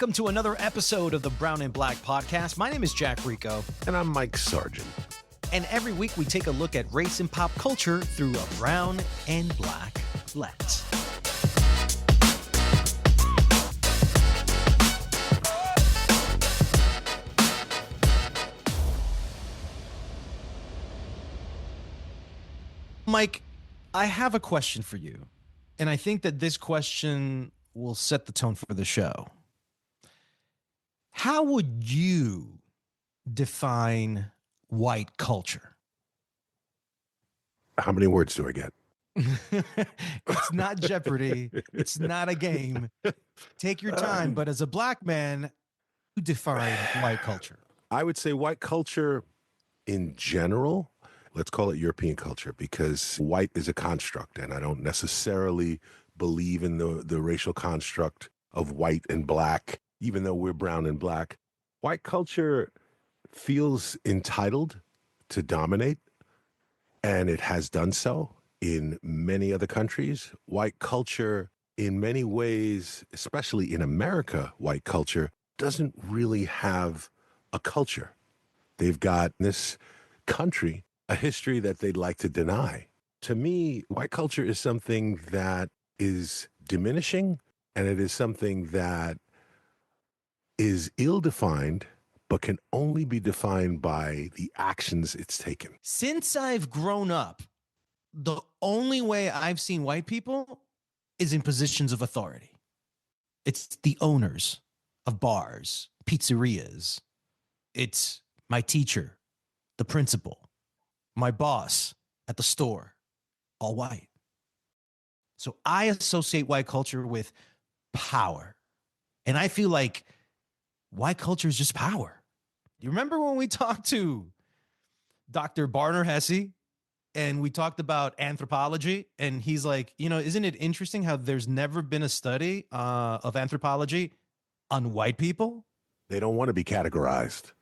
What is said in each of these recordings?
welcome to another episode of the Brown and Black podcast. My name is Jack Rico. And I'm Mike Sargent. And every week we take a look at race and pop culture through a brown and black lens. Mike, I have a question for you. And I think that this question will set the tone for the show. How would you define white culture? How many words do I get? It's not Jeopardy. It's not a game. Take your time. But as a black man, you define white culture. I would say white culture in general, let's call it European culture, because white is a construct, and I don't necessarily believe in the racial construct of white and black, even though we're brown and black. White culture feels entitled to dominate, and it has done so in many other countries. White culture, in many ways, especially in America, white culture doesn't really have a culture. They've got in this country a history that they'd like to deny. To me, white culture is something that is diminishing, and it is something that is ill-defined, but can only be defined by the actions it's taken. Since I've grown up, the only way I've seen white people is in positions of authority. It's the owners of bars, pizzerias. It's my teacher, the principal, my boss at the store, all white. So I associate white culture with power. And I feel like white culture is just power. You remember when we talked to Dr. Barner Hesse and we talked about anthropology, and he's like, isn't it interesting how there's never been a study of anthropology on white people? They don't want to be categorized.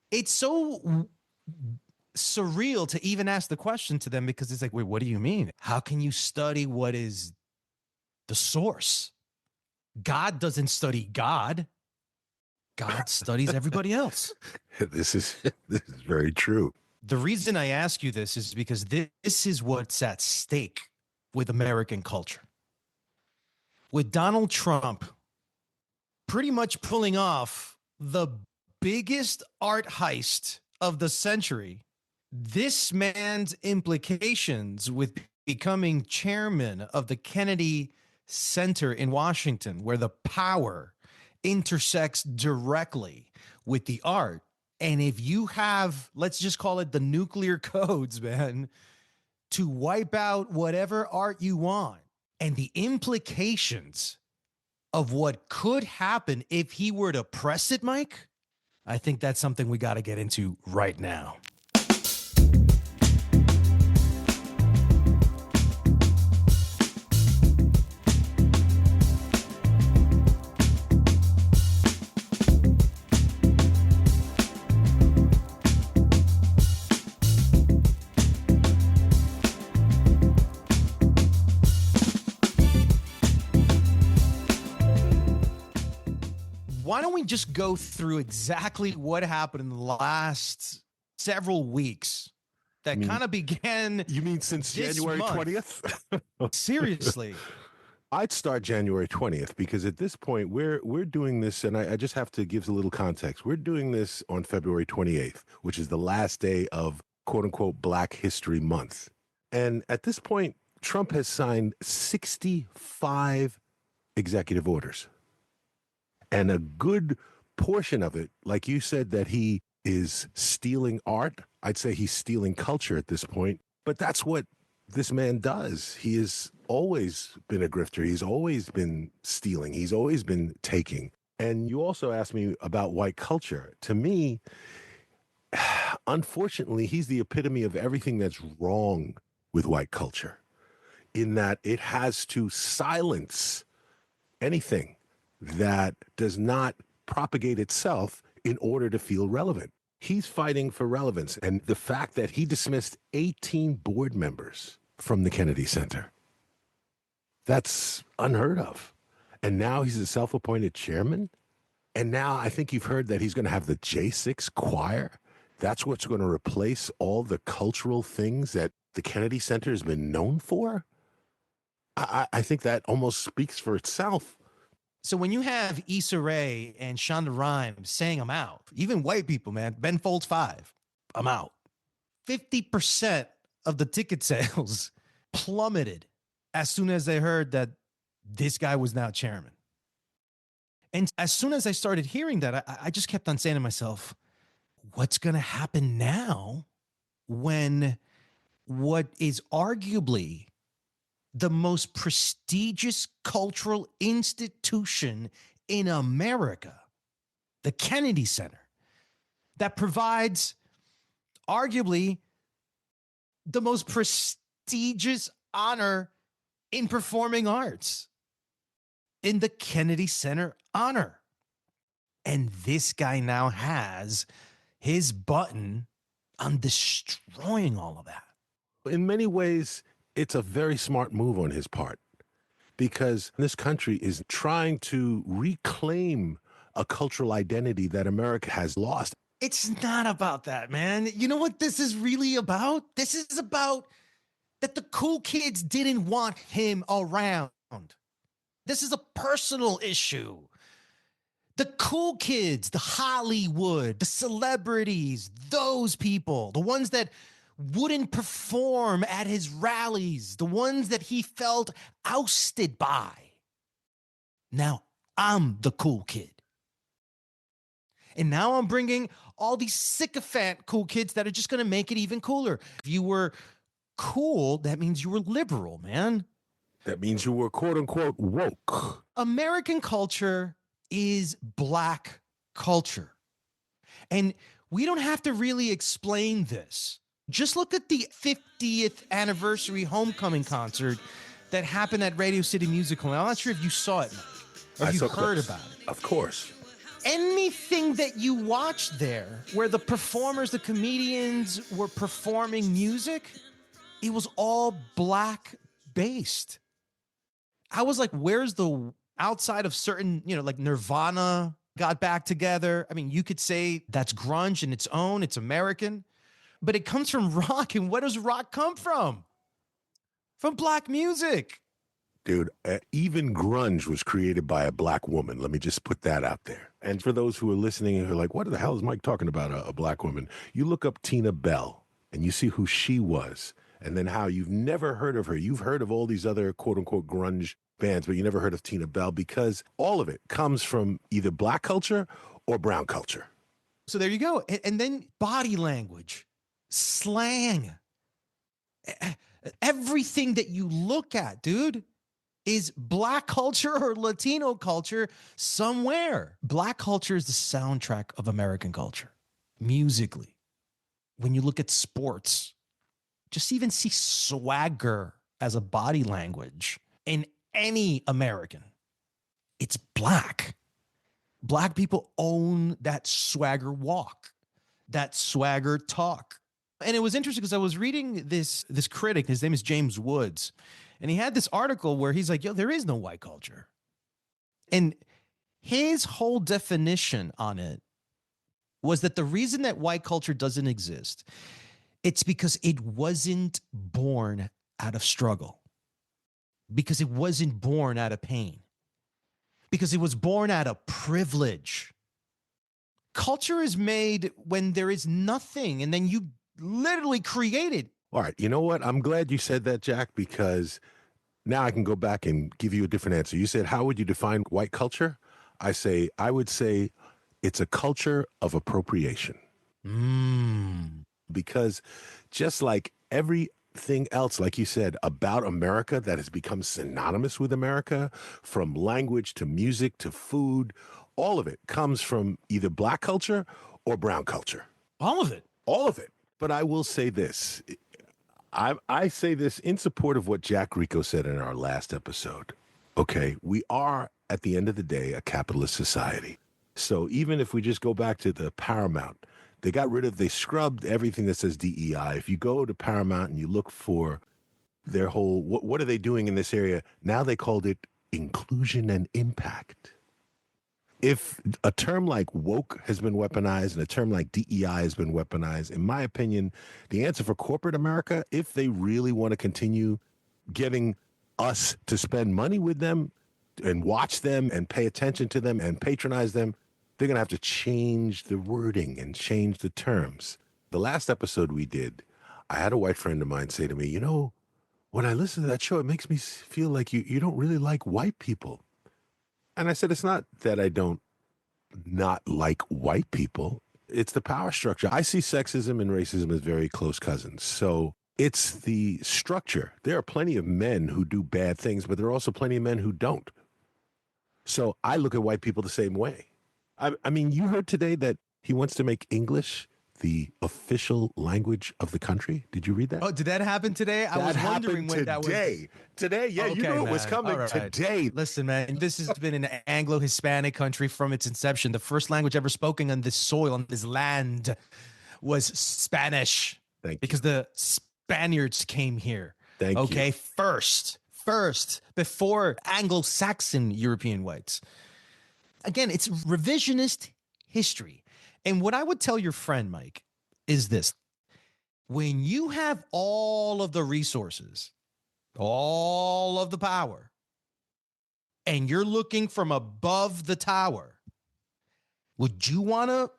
It's so surreal to even ask the question to them, because it's like, wait, what do you mean? How can you study what is the source? God doesn't study God. God studies everybody else. This is very true. The reason I ask you this is because this is what's at stake with American culture. With Donald Trump pretty much pulling off the biggest art heist of the century, this man's implications with becoming chairman of the Kennedy Center in Washington, where the power intersects directly with the art. And if you have, let's just call it the nuclear codes, man, to wipe out whatever art you want, and the implications of what could happen if he were to press it, Mike, I think that's something we got to get into right now. Why don't we just go through exactly what happened in the last several weeks that kind of began? You mean since January 20th? Seriously. I'd start January 20th, because at this point we're doing this, and I just have to give a little context. We're doing this on February 28th, which is the last day of quote unquote Black History Month. And at this point, Trump has signed 65 executive orders. And a good portion of it, like you said, that he is stealing art. I'd say he's stealing culture at this point. But that's what this man does. He has always been a grifter. He's always been stealing. He's always been taking. And you also asked me about white culture. To me, unfortunately, he's the epitome of everything that's wrong with white culture, in that it has to silence anything that does not propagate itself in order to feel relevant. He's fighting for relevance. And the fact that he dismissed 18 board members from the Kennedy Center, that's unheard of. And now he's a self-appointed chairman. And now I think you've heard that he's going to have the J6 choir. That's what's going to replace all the cultural things that the Kennedy Center has been known for. I think that almost speaks for itself. So when you have Issa Rae and Shonda Rhimes saying I'm out, even white people, man, Ben Folds 5, I'm out. 50% of the ticket sales plummeted as soon as they heard that this guy was now chairman. And as soon as I started hearing that, I just kept on saying to myself, what's going to happen now when what is arguably the most prestigious cultural institution in America, the Kennedy Center, that provides arguably the most prestigious honor in performing arts, in the Kennedy Center honor. And this guy now has his button on destroying all of that. In many ways, it's a very smart move on his part, because this country is trying to reclaim a cultural identity that America has lost. It's not about that, man. You know what this is really about? This is about that the cool kids didn't want him around. This is a personal issue. The cool kids, the Hollywood, the celebrities, those people, the ones that wouldn't perform at his rallies, the ones that he felt ousted by. Now I'm the cool kid. And now I'm bringing all these sycophant cool kids that are just going to make it even cooler. If you were cool, that means you were liberal, man. That means you were quote unquote woke. American culture is Black culture. And we don't have to really explain this. Just look at the 50th anniversary homecoming concert that happened at Radio City Music Hall. I'm not sure if you saw it, Mike, or if you heard about it. Of course. Anything that you watched there where the performers, the comedians were performing music, it was all Black based. I was like, where's the outside of certain, like Nirvana got back together? I mean, you could say that's grunge in its own, it's American, but it comes from rock. And where does rock come from? From Black music. Dude, even grunge was created by a Black woman. Let me just put that out there. And for those who are listening and who are like, what the hell is Mike talking about, a Black woman? You look up Tina Bell and you see who she was, and then how you've never heard of her. You've heard of all these other quote unquote grunge bands, but you never heard of Tina Bell, because all of it comes from either Black culture or brown culture. So there you go. And then body language, slang, everything that you look at, dude, is Black culture or Latino culture somewhere. Black culture is the soundtrack of American culture, musically. When you look at sports, just even see swagger as a body language in any American. It's Black. Black people own that swagger walk, that swagger talk. And it was interesting because I was reading this critic, his name is James Woods, and he had this article where he's like, there is no white culture. And his whole definition on it was that the reason that white culture doesn't exist, it's because it wasn't born out of struggle, because it wasn't born out of pain, because it was born out of privilege. Culture is made when there is nothing, and then you literally create it. All right. You know what? I'm glad you said that, Jack, because now I can go back and give you a different answer. You said, how would you define white culture? I would say it's a culture of appropriation. Because just like everything else, like you said, about America that has become synonymous with America, from language to music to food, all of it comes from either Black culture or brown culture. All of it. All of it. But I will say this. I say this in support of what Jack Rico said in our last episode. Okay, we are, at the end of the day, a capitalist society. So even if we just go back to the Paramount, they scrubbed everything that says DEI. If you go to Paramount and you look for their whole, what are they doing in this area? Now they called it inclusion and impact. if a term like woke has been weaponized and a term like DEI has been weaponized, in my opinion, the answer for corporate America, if they really want to continue getting us to spend money with them and watch them and pay attention to them and patronize them, they're going to have to change the wording and change the terms. The last episode we did, I had a white friend of mine say to me, you know, when I listen to that show, it makes me feel like you don't really like white people. And I said, it's not that I don't not like white people. It's the power structure. I see sexism and racism as very close cousins. So it's the structure. There are plenty of men who do bad things, but there are also plenty of men who don't. So I look at white people the same way. I mean, you heard today that he wants to make English the official language of the country. Did you read that? Oh, did that happen today? I was wondering when that was. Today, yeah, okay, you knew it was coming today. Listen, man, this has been an Anglo-Hispanic country from its inception. The first language ever spoken on this soil, on this land, was Spanish. Thank you. Because the Spaniards came here. Thank you. Okay, first, before Anglo-Saxon European whites. Again, it's revisionist history. And what I would tell your friend, Mike, is this. When you have all of the resources, all of the power, and you're looking from above the tower, would you want to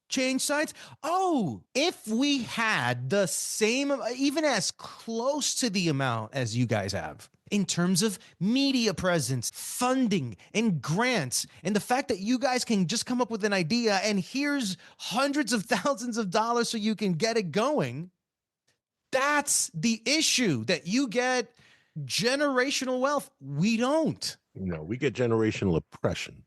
change sides? Oh, if we had the same, even as close to the amount as you guys have, in terms of media presence, funding, and grants, and the fact that you guys can just come up with an idea and here's hundreds of thousands of dollars so you can get it going, that's the issue, that you get generational wealth. We don't. No, we get generational oppression.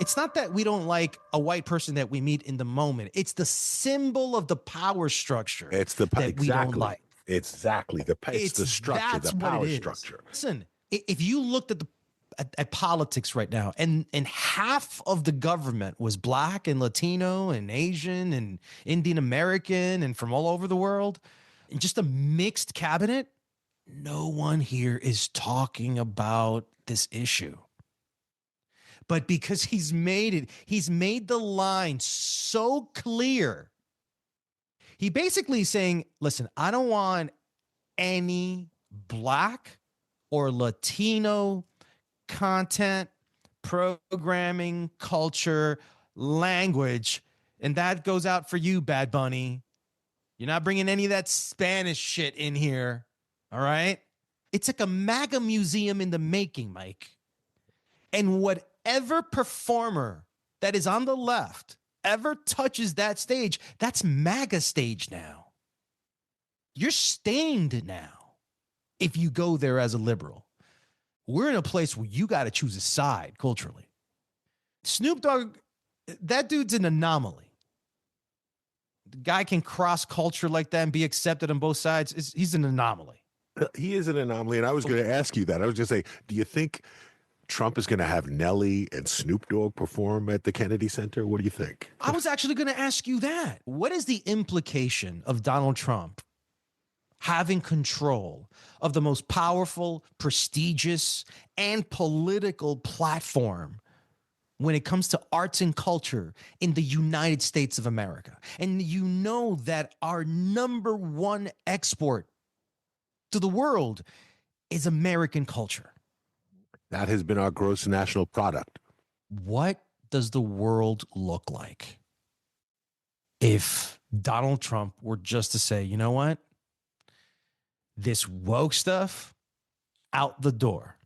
It's not that we don't like a white person that we meet in the moment. It's the symbol of the power structure. It's the that exactly. we don't like. Exactly. It's the structure, the power structure. Listen, if you looked at politics right now, and half of the government was Black and Latino and Asian and Indian American and from all over the world, and just a mixed cabinet, no one here is talking about this issue. But because he's made the line so clear. He basically is saying, listen, I don't want any Black or Latino content, programming, culture, language. And that goes out for you, Bad Bunny. You're not bringing any of that Spanish shit in here. All right? It's like a MAGA museum in the making, Mike. And whatever performer that is on the left ever touches that stage, that's MAGA stage now. You're stained now if you go there as a liberal. We're in a place where you got to choose a side culturally. Snoop Dogg, that dude's an anomaly. The guy can cross culture like that and be accepted on both sides. He's an anomaly. He is an anomaly. And I was going to ask you that. I was going to say, do you think Trump is going to have Nelly and Snoop Dogg perform at the Kennedy Center? What do you think? I was actually going to ask you that. What is the implication of Donald Trump having control of the most powerful, prestigious, and political platform when it comes to arts and culture in the United States of America? And you know that our number one export to the world is American culture. That has been our gross national product. What does the world look like if Donald Trump were just to say, you know what? This woke stuff, out the door.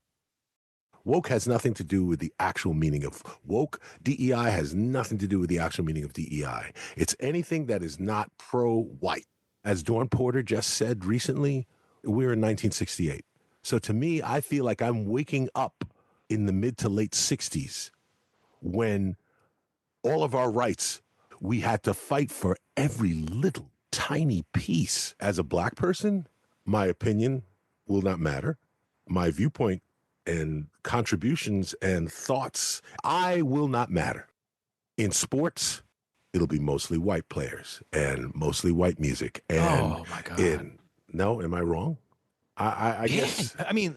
Woke has nothing to do with the actual meaning of woke. DEI has nothing to do with the actual meaning of DEI. It's anything that is not pro-white. As Dawn Porter just said recently, we're in 1968. So to me, I feel like I'm waking up in the mid to late 60s when all of our rights, we had to fight for every little tiny piece. As a Black person, my opinion will not matter. My viewpoint and contributions and thoughts, I will not matter. In sports, it'll be mostly white players and mostly white music. And Oh my God. no, am I wrong? I guess. I mean,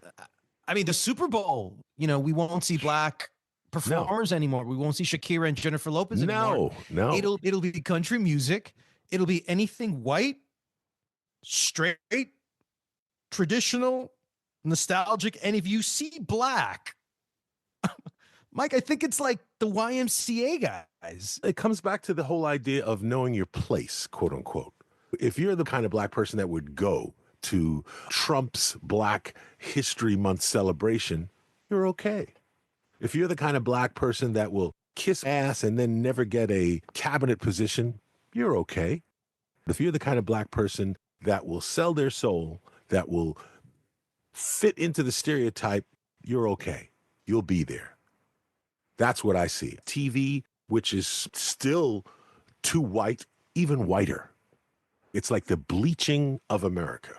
the Super Bowl, we won't see black performers anymore. We won't see Shakira and Jennifer Lopez anymore. No. It'll be country music. It'll be anything white, straight, traditional, nostalgic. And if you see black, Mike, I think it's like the YMCA guys. It comes back to the whole idea of knowing your place, quote unquote. If you're the kind of black person that would go to Trump's Black History Month celebration, you're okay. If you're the kind of black person that will kiss ass and then never get a cabinet position, you're okay. If you're the kind of black person that will sell their soul, that will fit into the stereotype, you're okay. You'll be there. That's what I see. TV, which is still too white, even whiter. It's like the bleaching of America.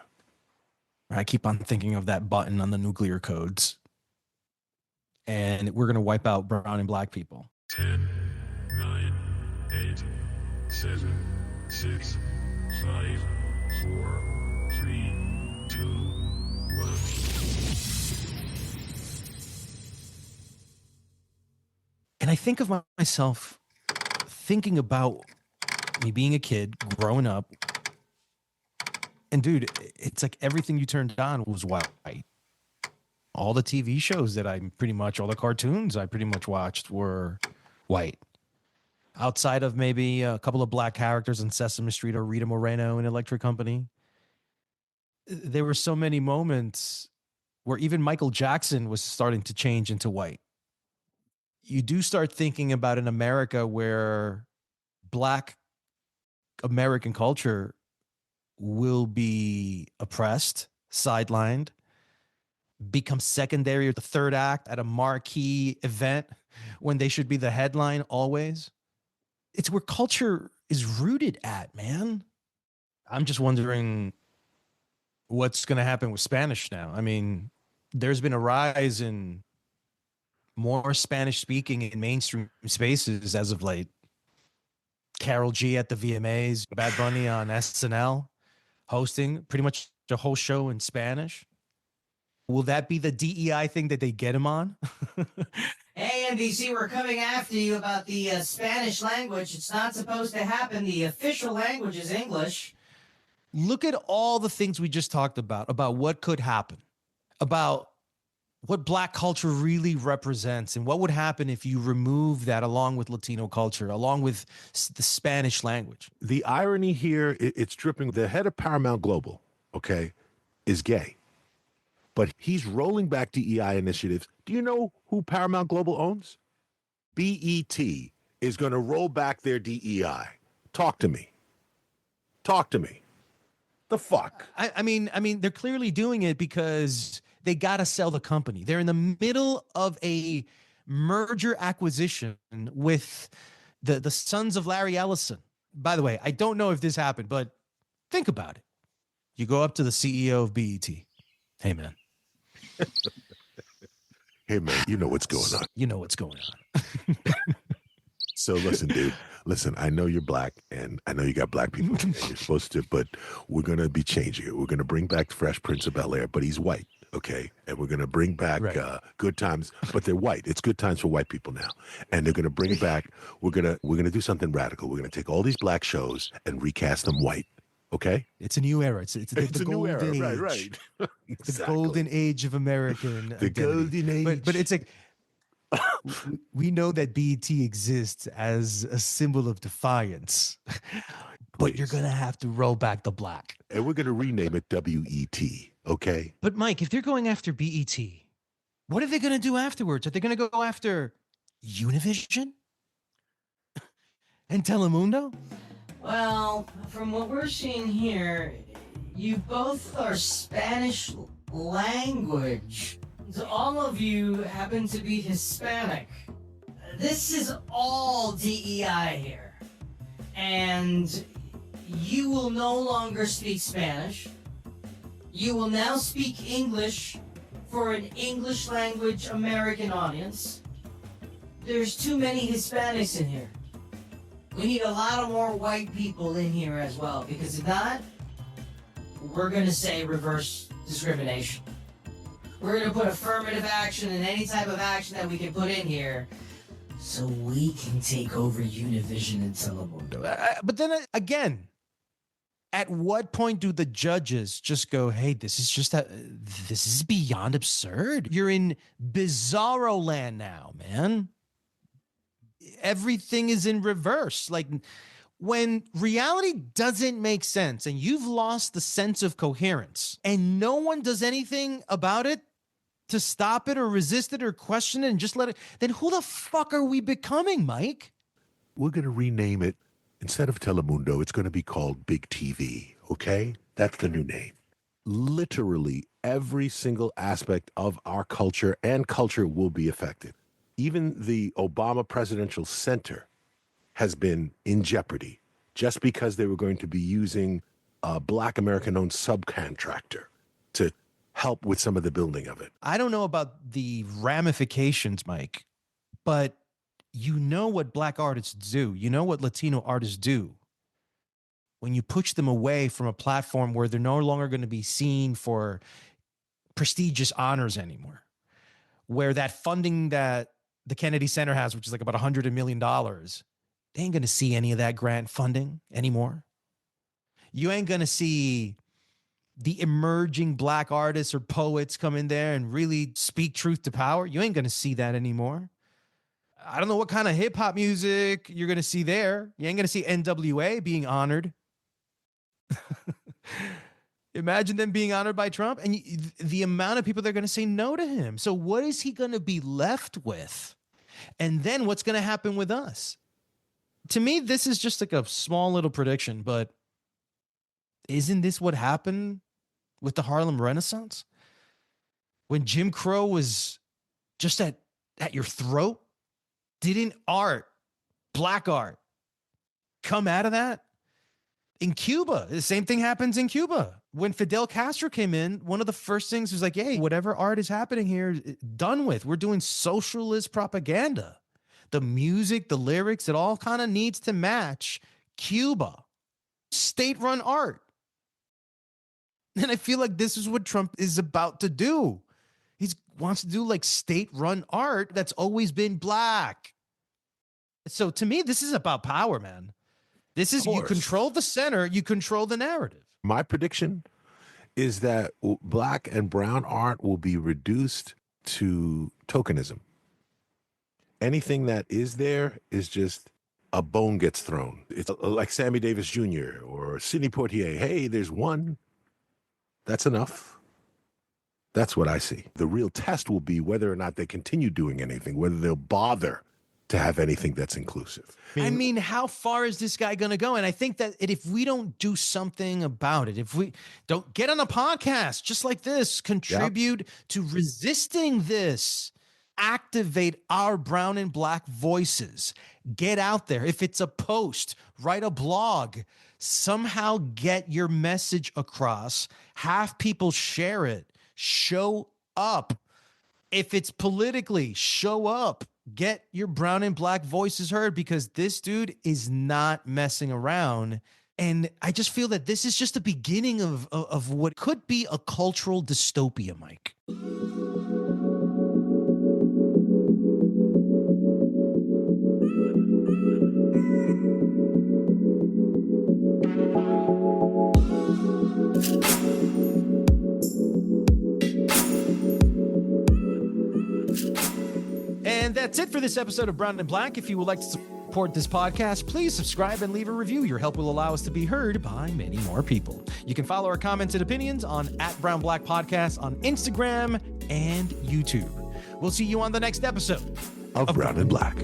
I keep on thinking of that button on the nuclear codes. And we're going to wipe out brown and black people. 10, 9, 8, 7, 6, 5, 4, 3, 2, 1. And I think of myself thinking about me being a kid, growing up. And dude, it's like everything you turned on was white. All the TV shows that all the cartoons I pretty much watched were white. Outside of maybe a couple of black characters in Sesame Street or Rita Moreno in Electric Company, there were so many moments where even Michael Jackson was starting to change into white. You do start thinking about an America where black American culture will be oppressed, sidelined, become secondary or the third act at a marquee event when they should be the headline always. It's where culture is rooted at, man. I'm just wondering what's going to happen with Spanish now. I mean, there's been a rise in more Spanish speaking in mainstream spaces as of late. Karol G at the VMAs, Bad Bunny on SNL, hosting pretty much the whole show in Spanish. Will that be the DEI thing that they get him on? Hey, NBC, we're coming after you about the Spanish language. It's not supposed to happen. The official language is English. Look at all the things we just talked about what could happen, about what black culture really represents and what would happen if you remove that along with Latino culture, along with the Spanish language. The irony here, it's dripping. The head of Paramount Global, okay, is gay. But he's rolling back DEI initiatives. Do you know who Paramount Global owns? BET is going to roll back their DEI. Talk to me. The fuck? I mean, they're clearly doing it because they got to sell the company. They're in the middle of a merger acquisition with the sons of Larry Ellison. By the way, I don't know if this happened, but think about it. You go up to the CEO of BET. Hey, man. Hey, man, you know what's going on. You know what's going on. So listen, dude. Listen, I know you're black, and I know you got black people, and you're supposed to, but we're going to be changing it. We're going to bring back Fresh Prince of Bel-Air, but he's white, okay? And we're going to bring back Good Times, but they're white. It's Good Times for white people now. And they're going to bring back, we're going to do something radical. We're going to take all these black shows and recast them white, okay? It's a new era. It's the new golden era, age. right. The golden age of American The identity. golden age. But it's like, we know that BET exists as a symbol of defiance, but you're going to have to roll back the black. And we're going to rename it WET, okay? But Mike, if they're going after BET, what are they going to do afterwards? Are they going to go after Univision and Telemundo? Well, from what we're seeing here, you both are Spanish language. All of you happen to be Hispanic. This is all DEI here. And you will no longer speak Spanish. You will now speak English for an English language American audience. There's too many Hispanics in here. We need a lot of more white people in here as well, because if not, we're going to say reverse discrimination. We're going to put affirmative action and any type of action that we can put in here so we can take over Univision and Telemundo. But then again, at what point do the judges just go, hey, this is beyond absurd? You're in bizarro land now, man. Everything is in reverse. Like, when reality doesn't make sense and you've lost the sense of coherence and no one does anything about it to stop it or resist it or question it and just let it, then who the fuck are we becoming, Mike? We're going to rename it. Instead of Telemundo, it's going to be called Big TV, okay? That's the new name. Literally every single aspect of our culture and culture will be affected. Even the Obama Presidential Center has been in jeopardy just because they were going to be using a Black American-owned subcontractor to help with some of the building of it. I don't know about the ramifications, Mike, but you know what Black artists do. You know what Latino artists do when you push them away from a platform where they're no longer going to be seen for prestigious honors anymore, where that funding that the Kennedy Center has, which is like about $100 million, they ain't going to see any of that grant funding anymore. You ain't going to see the emerging Black artists or poets come in there and really speak truth to power. You ain't going to see that anymore. I don't know what kind of hip hop music you're going to see there. You ain't going to see NWA being honored. Imagine them being honored by Trump and the amount of people that are going to say no to him. So what is he going to be left with? And then what's going to happen with us? To me, this is just like a small little prediction, but isn't this what happened with the Harlem Renaissance? When Jim Crow was just at your throat, didn't Black art, come out of that? In Cuba, the same thing happens in Cuba. When Fidel Castro came in, one of the first things was like, hey, whatever art is happening here, done with. We're doing socialist propaganda. The music, the lyrics, it all kind of needs to match Cuba. State-run art. And I feel like this is what Trump is about to do. He wants to do like state-run art that's always been Black. So to me, this is about power, man. This is, you control the center, you control the narrative. My prediction is that Black and brown art will be reduced to tokenism. Anything that is there is just a bone gets thrown. It's like Sammy Davis Jr. or Sidney Poitier. Hey, there's one. That's enough. That's what I see. The real test will be whether or not they continue doing anything, whether they'll bother to have anything that's inclusive. I mean, how far is this guy going to go? And I think that if we don't do something about it, if we don't get on a podcast just like this, contribute to resisting this, activate our brown and Black voices, get out there. If it's a post, write a blog, somehow get your message across, have people share it, show up. If it's politically, show up. Get your brown and Black voices heard, because this dude is not messing around. And I just feel that this is just the beginning of what could be a cultural dystopia, Mike. And that's it for this episode of Brown and Black. If you would like to support this podcast, please subscribe and leave a review. Your help will allow us to be heard by many more people. You can follow our comments and opinions on @BrownBlackPodcast on Instagram and YouTube. We'll see you on the next episode of Brown and Black.